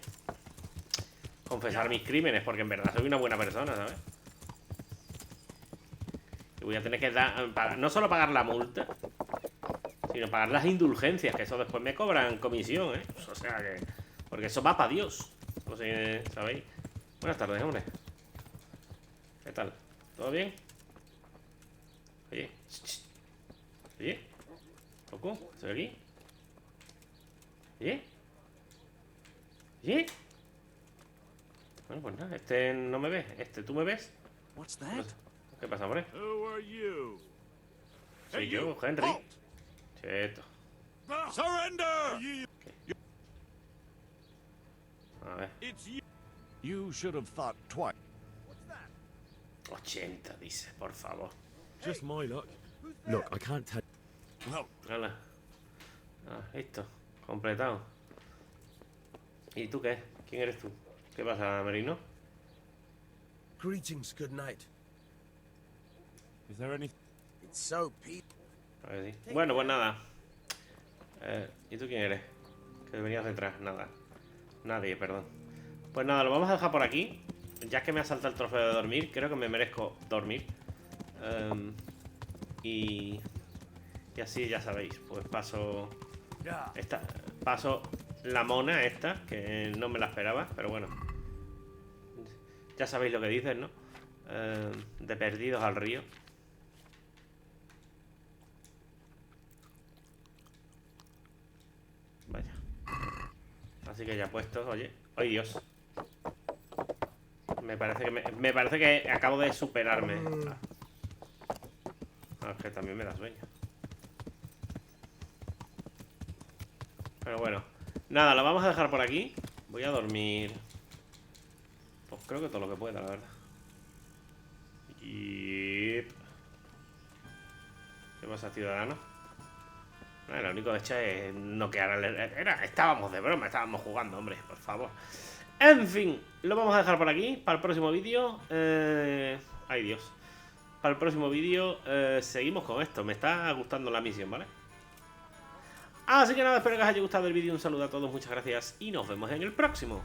confesar mis crímenes, porque en verdad soy una buena persona, ¿sabes? Y voy a tener que dar, no solo pagar la multa, sino pagar las indulgencias, que eso después me cobran comisión, ¿eh? O sea que... Porque eso va para Dios. No sé, ¿sabéis? Buenas tardes, hombre. ¿Qué tal? ¿Todo bien? Oye. Oye. ¿Toco? ¿Estoy aquí? Oye. Oye. Bueno, pues nada. Este no me ve. ¿Tú me ves? ¿Qué pasa, hombre? Soy yo, Henry. Cheto. Surrender! A ver. You should have thought twice. 80, dice, por favor. Just my luck. Look, I can't tell. Well. Hala. Listo. Completado. ¿Y tú qué? ¿Quién eres tú? ¿Qué pasa, Merino? Greetings, good night. Is there any... It's so Pete. A ver, sí. Bueno, pues nada. ¿Y tú quién eres? Que venías detrás. Nada. Nadie, perdón. Pues nada, lo vamos a dejar por aquí. Ya que me ha saltado el trofeo de dormir, creo que me merezco dormir. Y así, ya sabéis, pues paso la mona esta, que no me la esperaba, pero bueno. Ya sabéis lo que dicen, ¿no? De perdidos al río. Vaya. Así que ya puesto, oye. ¡Ay, Dios! Me parece que acabo de superarme. Es que también me da sueño. Pero bueno. Nada, lo vamos a dejar por aquí. Voy a dormir. Pues creo que todo lo que pueda, la verdad. Yep. ¿Qué pasa, ciudadano? Lo único hecho es noquear al... Estábamos de broma, estábamos jugando, hombre, por favor. En fin, lo vamos a dejar por aquí. Para el próximo vídeo... Ay, Dios. Para el próximo vídeo seguimos con esto. Me está gustando la misión, ¿vale? Así que nada, espero que os haya gustado el vídeo. Un saludo a todos, muchas gracias y nos vemos en el próximo.